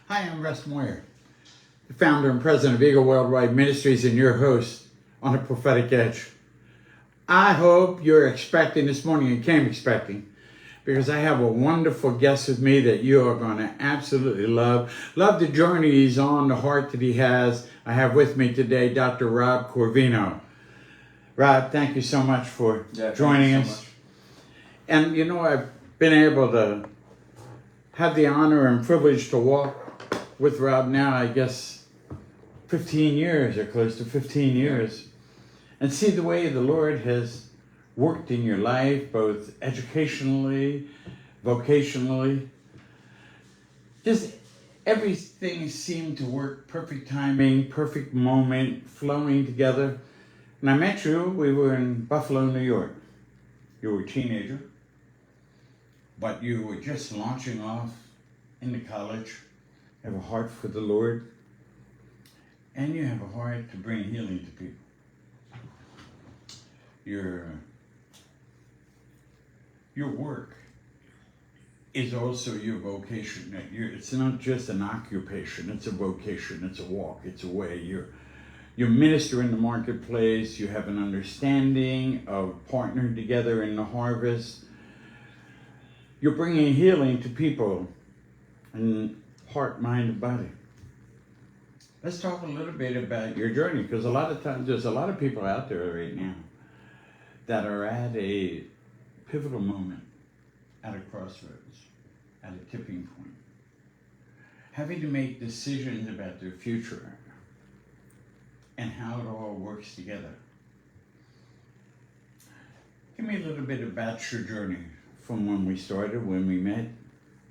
Hi, I'm Russ Moyer, the founder and president of Eagle Worldwide Ministries and your host on the Prophetic Edge. I hope you're expecting this morning and came expecting, because I have a wonderful guest with me that you are going to absolutely love. Love the journey he's on, the heart that he has. I have with me today Dr. Rob Corvino. Rob, thank you so much for joining us. And you know, I've been able to have the honor and privilege to walk with Rob now, I guess, 15 years or close to 15 years, and see the way the Lord has worked in your life, both educationally, vocationally. Just everything seemed to work, perfect timing, perfect moment, flowing together. When I met you, we were in Buffalo, New York. You were a teenager, but you were just launching off into college. You have a heart for the Lord, and you have a heart to bring healing to people. Your work is also your vocation. It's not just an occupation, it's a vocation, it's a walk, it's a way. You minister in the marketplace, you have an understanding of partnering together in the harvest. You're bringing healing to people in heart, mind, and body. Let's talk a little bit about your journey, because a lot of times there's a lot of people out there right now that are at a pivotal moment, at a crossroads, at a tipping point, having to make decisions about their future and how it all works together. Give me a little bit about your journey from when we started, when we met,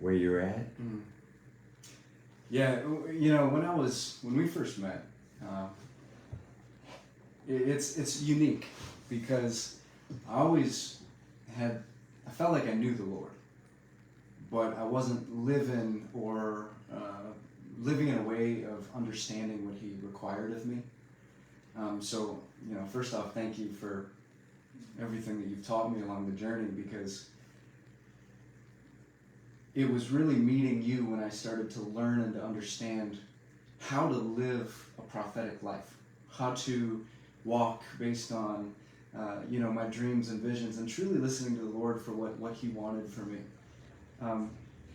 where you're at. Yeah, you know, when we first met, it's unique because I felt like I knew the Lord, but I wasn't living in a way of understanding what He required of me. So, you know, first off, thank you for everything that you've taught me along the journey, because it was really meeting you when I started to learn and to understand how to live a prophetic life, how to walk based on, my dreams and visions, and truly listening to the Lord for what He wanted for me.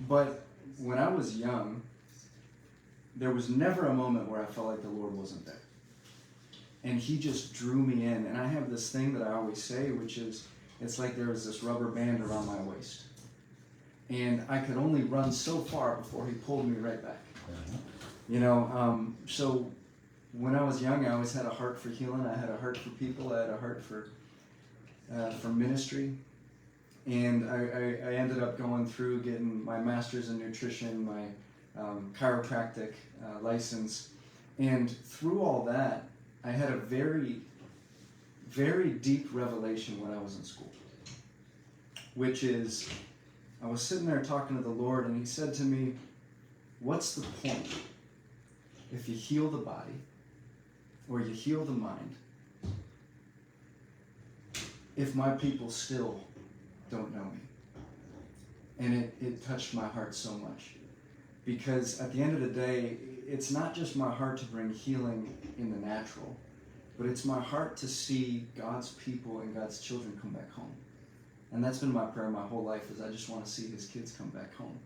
But when I was young, there was never a moment where I felt like the Lord wasn't there. And He just drew me in. And I have this thing that I always say, which is, it's like there was this rubber band around my waist. And I could only run so far before He pulled me right back. So when I was young, I always had a heart for healing. I had a heart for people. I had a heart for ministry. And I ended up going through getting my master's in nutrition, my chiropractic license. And through all that, I had a very, very deep revelation when I was in school, which is, I was sitting there talking to the Lord, and He said to me, what's the point if you heal the body or you heal the mind if my people still don't know me? And it touched my heart so much, because at the end of the day, it's not just my heart to bring healing in the natural, but it's my heart to see God's people and God's children come back home. And that's been my prayer my whole life, is I just want to see His kids come back home.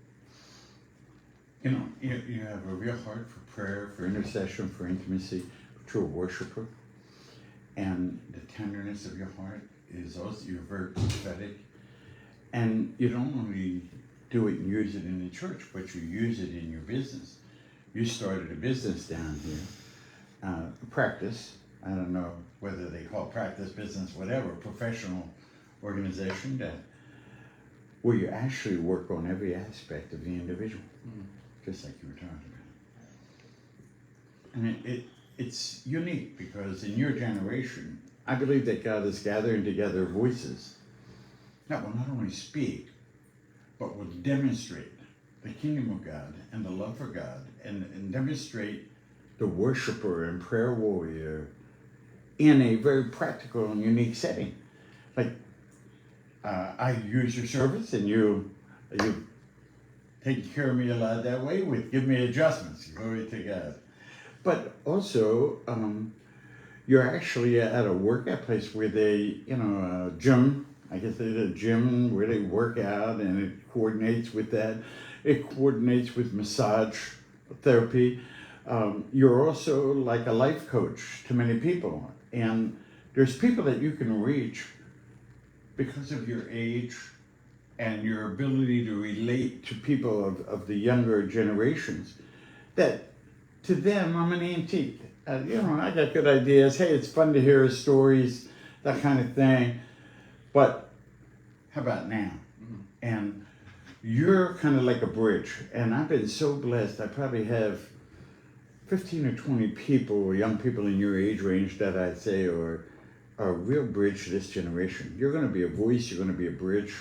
You know, you have a real heart for prayer, for intercession, for intimacy, but you're a worshiper. And the tenderness of your heart is also, you're very prophetic. And you don't only do it and use it in the church, but you use it in your business. You started a business down here, practice. I don't know whether they call practice, business, whatever, professional organization where you actually work on every aspect of the individual, just like you were talking about. And it's unique, because in your generation, I believe that God is gathering together voices that will not only speak, but will demonstrate the kingdom of God and the love for God, and demonstrate the worshiper and prayer warrior in a very practical and unique setting. Like, I use your service, and you taken care of me a lot that way with giving me adjustments. Glory to God. But also, you're actually at a workout place where they, a gym. I guess there's a gym where they work out, and it coordinates with that. It coordinates with massage therapy. You're also like a life coach to many people, and there's people that you can reach because of your age and your ability to relate to people of the younger generations, that to them I'm an antique. I got good ideas. Hey, it's fun to hear stories, that kind of thing. But how about now? Mm-hmm. And you're kind of like a bridge. And I've been so blessed. I probably have 15 or 20 people, young people in your age range, that I'd say are a real bridge to this generation. You're going to be a voice. You're going to be a bridge.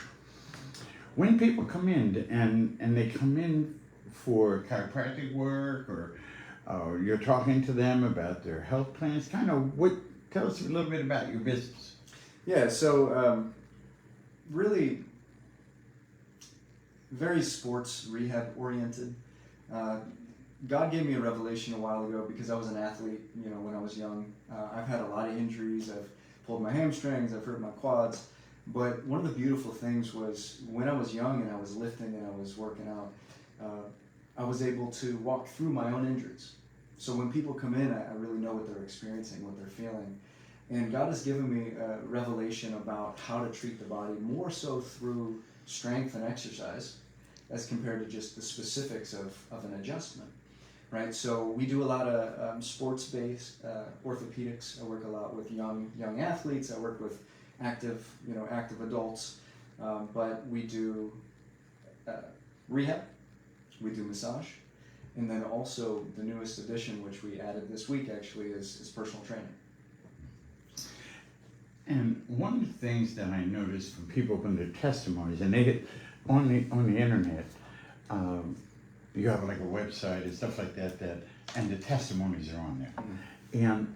When people come in and they come in for chiropractic work, or you're talking to them about their health plans, tell us a little bit about your business. Yeah, so really very sports rehab oriented. God gave me a revelation a while ago because I was an athlete, when I was young. I've had a lot of injuries. I've pulled my hamstrings, I've hurt my quads. But one of the beautiful things was when I was young and I was lifting and I was working out, I was able to walk through my own injuries. So when people come in, I really know what they're experiencing, what they're feeling. And God has given me a revelation about how to treat the body, more so through strength and exercise as compared to just the specifics of an adjustment, right? So we do a lot of sports-based orthopedics. I work a lot with young athletes. I work with active adults, but we do rehab, we do massage, and then also the newest addition, which we added this week actually, is personal training. And one of the things that I noticed from people when their testimonies, and they get on the internet, you have like a website and stuff like that, and the testimonies are on there. Mm-hmm. And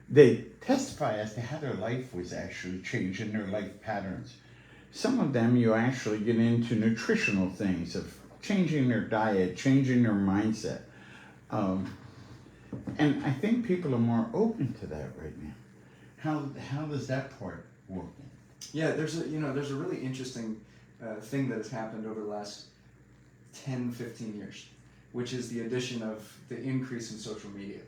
they testify as to how their life was actually changing, their life patterns. Some of them you actually get into nutritional things of changing their diet, changing their mindset. And I think people are more open to that right now. How does that part work? Yeah, there's a really interesting thing that has happened over the last 10, 15 years, which is the addition of the increase in social media.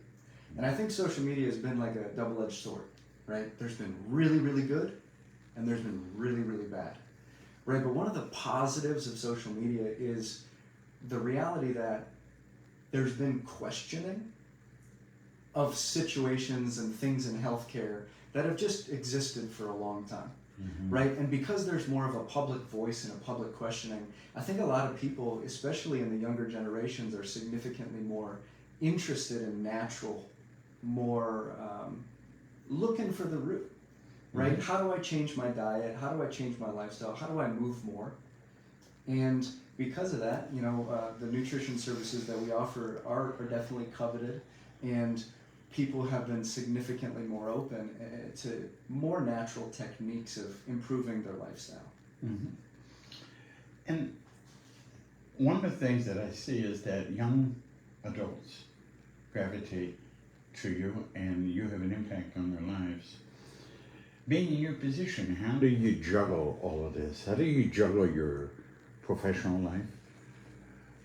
And I think social media has been like a double-edged sword, right? There's been really, really good, and there's been really, really bad, right? But one of the positives of social media is the reality that there's been questioning of situations and things in healthcare that have just existed for a long time, mm-hmm. right? And because there's more of a public voice and a public questioning, I think a lot of people, especially in the younger generations, are significantly more interested in natural, more looking for the root, right? Mm-hmm. How do I change my diet? How do I change my lifestyle? How do I move more? And because of that, the nutrition services that we offer are definitely coveted, and people have been significantly more open to more natural techniques of improving their lifestyle. Mm-hmm. And one of the things that I see is that young adults gravitate to you, and you have an impact on their lives. Being in your position, how do you juggle all of this? How do you juggle your professional life?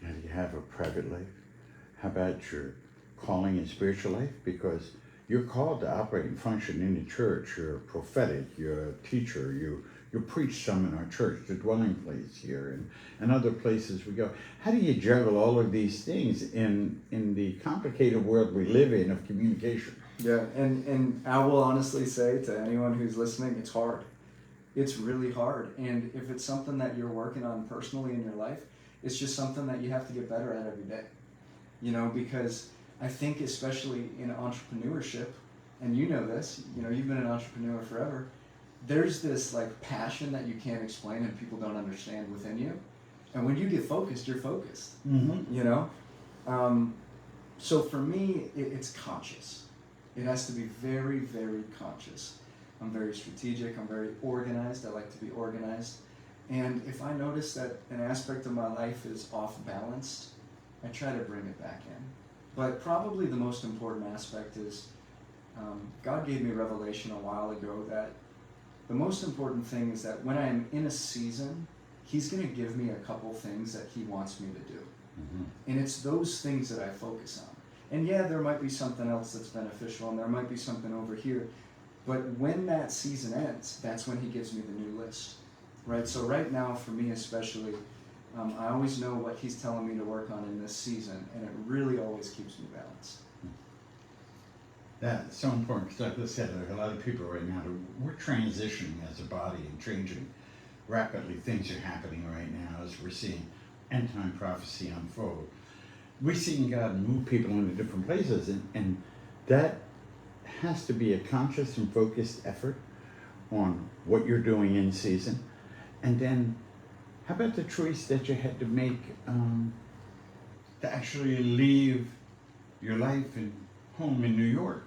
How do you have a private life? How about your calling and spiritual life? Because you're called to operate and function in the church. You're prophetic, you're a teacher, you preach some in our church, the dwelling place here, and other places we go. How do you juggle all of these things in the complicated world we live in of communication? Yeah, and I will honestly say to anyone who's listening, it's hard. It's really hard. And if it's something that you're working on personally in your life, it's just something that you have to get better at every day. Because I think especially in entrepreneurship, and you know this, you've been an entrepreneur forever, there's this like passion that you can't explain and people don't understand within you. And when you get focused, you're focused, mm-hmm. So for me, it's conscious. It has to be very, very conscious. I'm very strategic. I'm very organized. I like to be organized. And if I notice that an aspect of my life is off balanced, I try to bring it back in. But probably the most important aspect is God gave me revelation a while ago that the most important thing is that when I'm in a season, He's going to give me a couple things that He wants me to do. Mm-hmm. And it's those things that I focus on. And yeah, there might be something else that's beneficial, and there might be something over here. But when that season ends, that's when He gives me the new list. Right? So right now, for me especially, I always know what He's telling me to work on in this season, and it really always keeps me balanced. That's so important because, like I said, there are a lot of people right now, we're transitioning as a body and changing rapidly. Things are happening right now as we're seeing end-time prophecy unfold. We're seeing God move people into different places, and that has to be a conscious and focused effort on what you're doing in season. And then, how about the choice that you had to make to actually leave your life and home in New York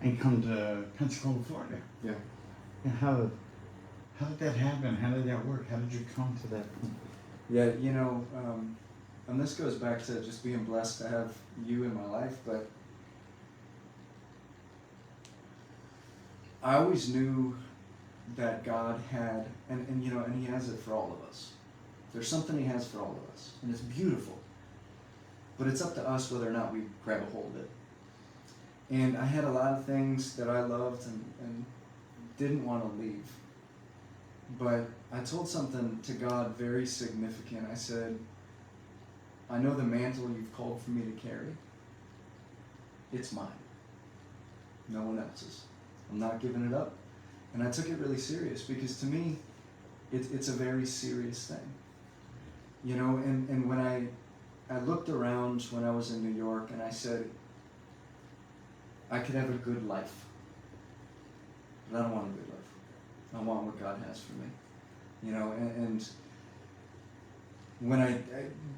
and come to Pensacola, Florida? Yeah. And how did that happen? How did that work? How did you come to that point? Yeah, and this goes back to just being blessed to have you in my life, but I always knew that God had, and He has it for all of us. There's something He has for all of us, and it's beautiful. But it's up to us whether or not we grab a hold of it. And I had a lot of things that I loved and didn't want to leave. But I told something to God very significant. I said, I know the mantle You've called for me to carry. It's mine. No one else's. I'm not giving it up. And I took it really serious because to me, it's a very serious thing. And when I looked around when I was in New York and I said, I could have a good life. But I don't want a good life. I want what God has for me. And when I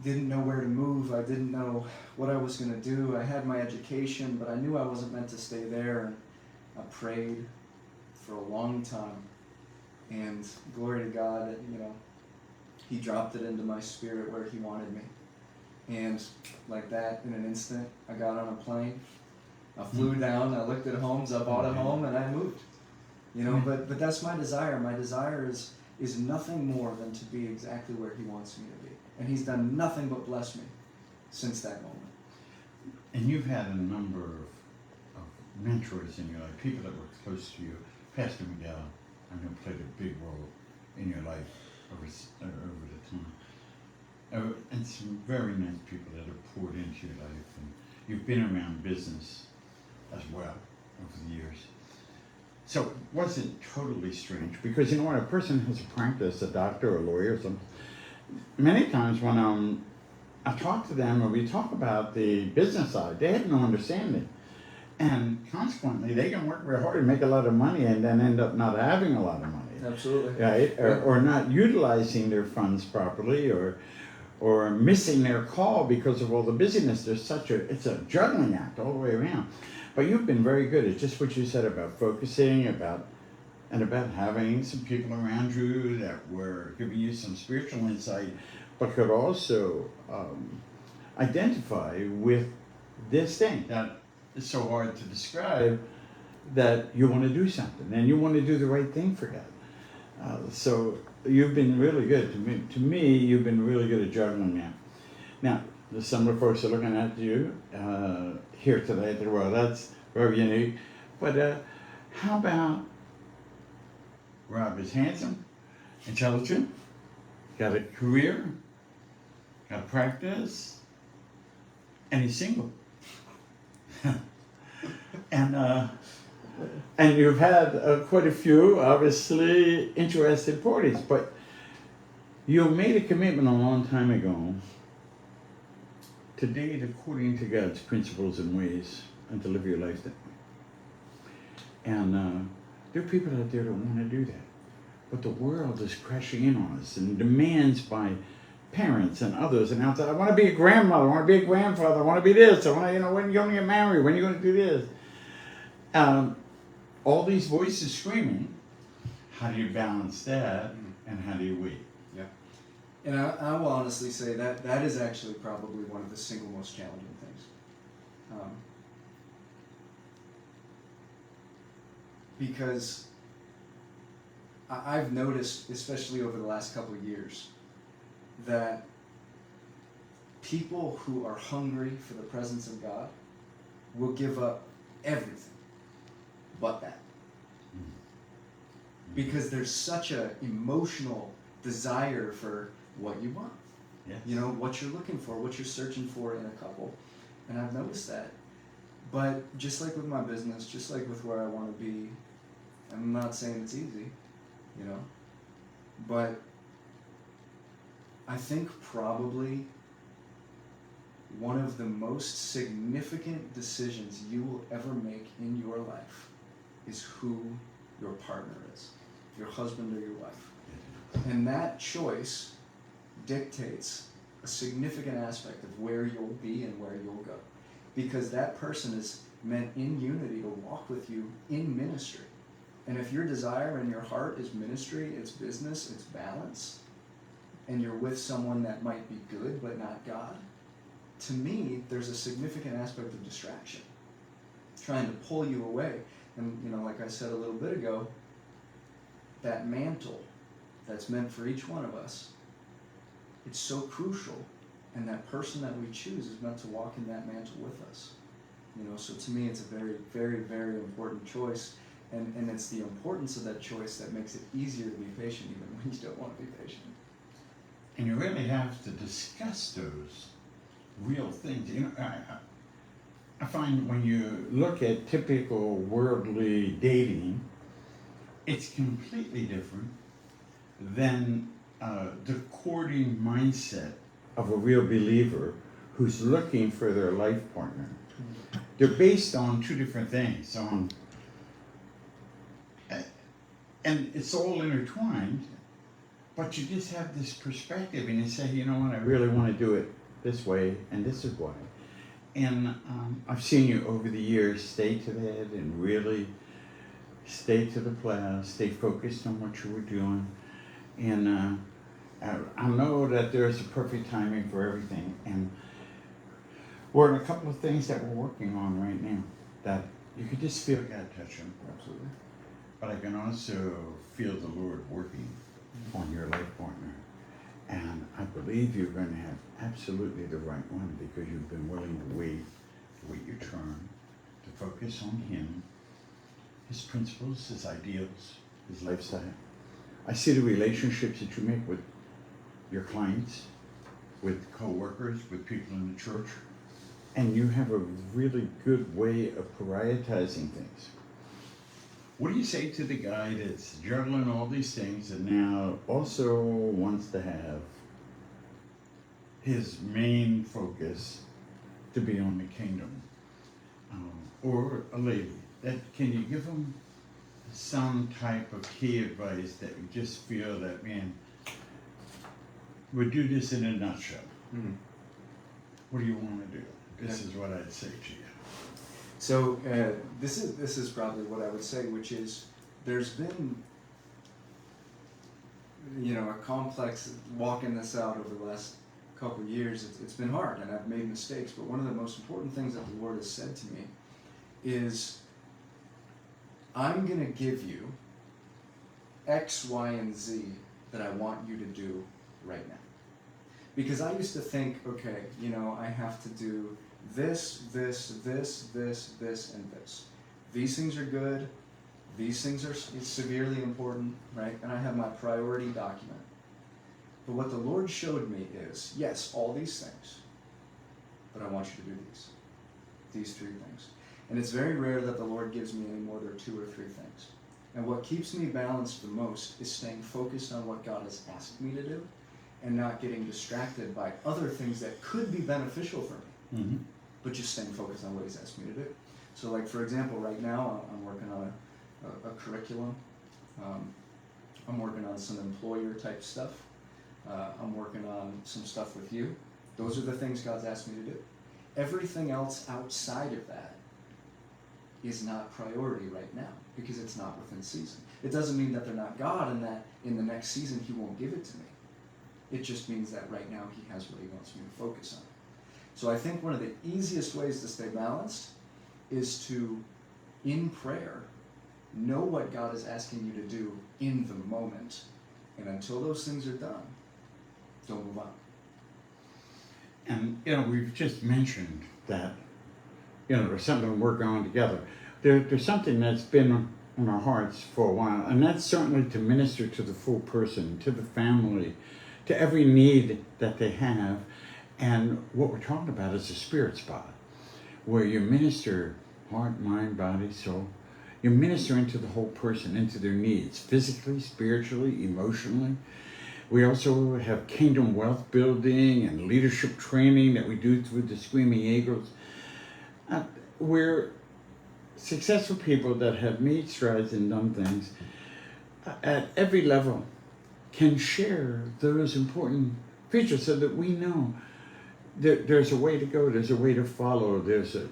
didn't know where to move, I didn't know what I was going to do. I had my education, but I knew I wasn't meant to stay there. And I prayed for a long time. And glory to God, He dropped it into my spirit where He wanted me. And like that, in an instant, I got on a plane. I flew down, I looked at homes, I bought a home, and I moved. But that's my desire. My desire is nothing more than to be exactly where He wants me to be. And He's done nothing but bless me since that moment. And you've had a number of mentors in your life, people that were close to you. Pastor Miguel, I know, played a big role in your life over the time. And some very nice people that have poured into your life. And you've been around business as well over the years. So it wasn't totally strange because when a person has a practice, a doctor, a lawyer, or something, many times when I talk to them or we talk about the business side, they have no understanding. And consequently, they can work very hard and make a lot of money and then end up not having a lot of money. Absolutely. Right? Or not utilizing their funds properly or missing their call because of all the busyness. It's a juggling act all the way around. But you've been very good at just what you said about focusing, about having some people around you that were giving you some spiritual insight, but could also identify with this thing that is so hard to describe, that you want to do something and you want to do the right thing for God. So you've been really good to me. You've been really good at juggling that. Now, some of the folks are looking at you here today. They well, that's very unique. But how about Rob is handsome, intelligent, got a career, got a practice, and he's single. And you've had quite a few, obviously, interested parties, but you made a commitment a long time ago to date according to God's principles and ways and to live your life that way. And there are people out there that want to do that. But the world is crashing in on us and demands by parents and others and outside, I want to be a grandmother, I want to be a grandfather, I want to be this, I want to, when are you going to get married, when are you going to do this? All these voices screaming, how do you balance that and how do you wait? And I will honestly say that that is actually probably one of the single most challenging things. Because I've noticed, especially over the last couple of years, that people who are hungry for the presence of God will give up everything but that. Because there's such an emotional desire for what you want. Yes. You know, what you're looking for, what you're searching for in a couple. And I've noticed that. But just like with my business, just like with where I want to be, I'm not saying it's easy, you know, but I think probably one of the most significant decisions you will ever make in your life is who your partner is, your husband or your wife. And that choice dictates a significant aspect of where you'll be and where you'll go. Because that person is meant in unity to walk with you in ministry. And if your desire in your heart is ministry, it's business, it's balance, and you're with someone that might be good but not God, to me, there's a significant aspect of distraction, trying to pull you away. And, you know, like I said a little bit ago, that mantle that's meant for each one of us, it's so crucial. And that person that we choose is meant to walk in that mantle with us. You know, so to me, it's a very, very, very important choice. And it's the importance of that choice that makes it easier to be patient even when you don't want to be patient. And you really have to discuss those real things. You know, I find when you look at typical worldly dating, it's completely different than the courting mindset of a real believer who's looking for their life partner. They're based on two different things. And it's all intertwined, but you just have this perspective and you say, you know what, I really want to do it this way, and this is why. And I've seen you over the years stay to that and really stay to the plow, stay focused on what you were doing. And I know that there's a perfect timing for everything. And we're in a couple of things that we're working on right now that you could just feel God touch them. Absolutely. But I can also feel the Lord working on your life partner. And I believe you're going to have absolutely the right one because you've been willing to wait your turn, to focus on Him, His principles, His ideals, His lifestyle. I see the relationships that you make with your clients, with co-workers, with people in the church, and you have a really good way of prioritizing things. What do you say to the guy that's juggling all these things and now also wants to have his main focus to be on the kingdom? Or a lady, can you give them some type of key advice that you just feel that, man, we do this in a nutshell? Mm-hmm. What do you want to do? This is what I'd say to you. So this is probably what I would say, which is there's been, you know, a complex walking this out over the last couple of years. It's been hard and I've made mistakes, but one of the most important things that the Lord has said to me is, I'm going to give you X, Y, and Z that I want you to do right now. Because I used to think, okay, you know, I have to do this, and this. These things are good. These things are severely important, right? And I have my priority document. But what the Lord showed me is, yes, all these things, but I want you to do these three things. And it's very rare that the Lord gives me any more than 2 or 3 things. And what keeps me balanced the most is staying focused on what God has asked me to do and not getting distracted by other things that could be beneficial for me, Mm-hmm. but just staying focused on what He's asked me to do. So like, for example, right now I'm working on a curriculum. I'm working on some employer type stuff. I'm working on some stuff with you. Those are the things God's asked me to do. Everything else outside of that is not priority right now because it's not within season. It doesn't mean that they're not God and that in the next season He won't give it to me. It just means that right now he has what he wants me to focus on. So I think one of the easiest ways to stay balanced is to, in prayer, know what God is asking you to do in the moment. And until those things are done, don't move on. And, we've just mentioned that, there's something we're working on together. There's something that's been on our hearts for a while, and that's certainly to minister to the full person, to the family, to every need that they have. And what we're talking about is a spirit spot, where you minister heart, mind, body, soul. You minister into the whole person, into their needs, physically, spiritually, emotionally. We also have kingdom wealth building and leadership training that we do through the Screaming Eagles. We're successful people that have made strides and done things at every level can share those important features so that we know there's a way to go, there's a way to follow, there's a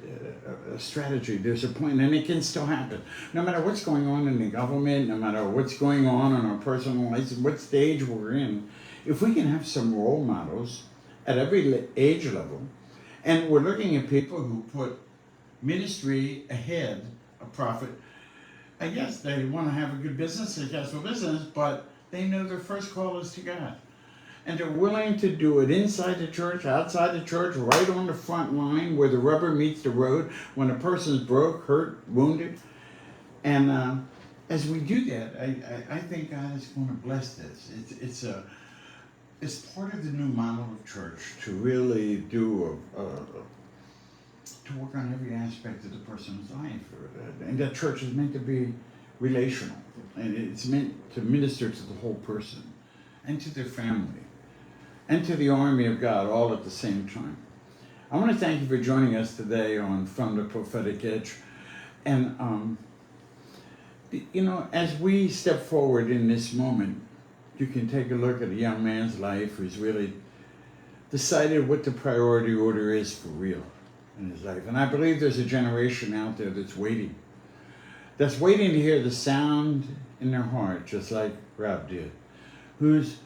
strategy, there's a plan, and it can still happen. No matter what's going on in the government, no matter what's going on in our personal lives, what stage we're in, if we can have some role models at every age level, and we're looking at people who put ministry ahead of profit. I guess they want to have a good business, successful business, but they know their first call is to God. And they're willing to do it inside the church, outside the church, right on the front line where the rubber meets the road, when a person's broke, hurt, wounded. And as we do that, I think God is going to bless this. It's part of the new model of church to really do to work on every aspect of the person's life. And that church is meant to be relational. And it's meant to minister to the whole person and to their family and to the army of God all at the same time. I want to thank you for joining us today on From the Prophetic Edge. And, as we step forward in this moment, you can take a look at a young man's life who's really decided what the priority order is for real in his life. And I believe there's a generation out there that's waiting to hear the sound in their heart, just like Rob did, who's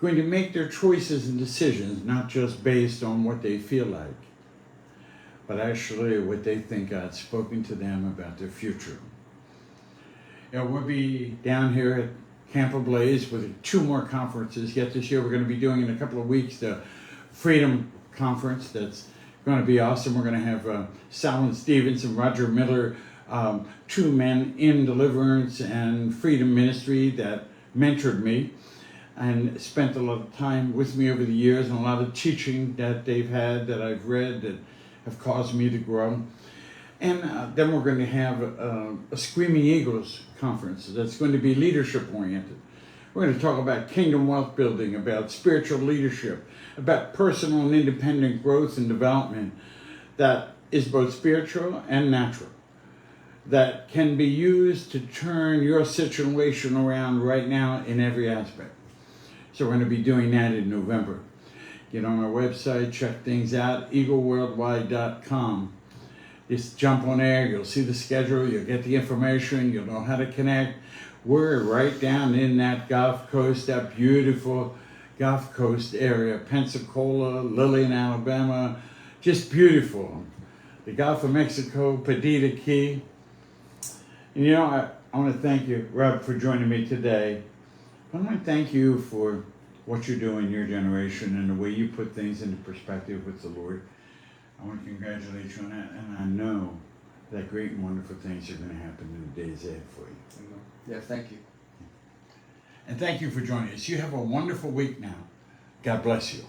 going to make their choices and decisions not just based on what they feel like, but actually what they think God's spoken to them about their future. We'll be down here at Camp Ablaze with 2 more conferences yet this year. We're going to be doing in a couple of weeks the Freedom Conference. That's going to be awesome. We're going to have Salon Stevens and Roger Miller, 2 men in deliverance and freedom ministry that mentored me and spent a lot of time with me over the years, and a lot of teaching that they've had that I've read that have caused me to grow. And then we're going to have a Screaming Eagles conference that's going to be leadership oriented. We're going to talk about kingdom wealth building, about spiritual leadership, about personal and independent growth and development that is both spiritual and natural, that can be used to turn your situation around right now in every aspect. So we're going to be doing that in November. Get on our website, check things out, eagleworldwide.com. Just jump on there, you'll see the schedule, you'll get the information, you'll know how to connect. We're right down in that Gulf Coast, that beautiful Gulf Coast area, Pensacola, Lillian, Alabama, just beautiful. The Gulf of Mexico, Padita Key. And I want to thank you, Rob, for joining me today. I want to thank you for what you're doing in your generation and the way you put things into perspective with the Lord. I want to congratulate you on that, and I know that great and wonderful things are going to happen in the days ahead for you. Yeah, thank you. And thank you for joining us. You have a wonderful week now. God bless you.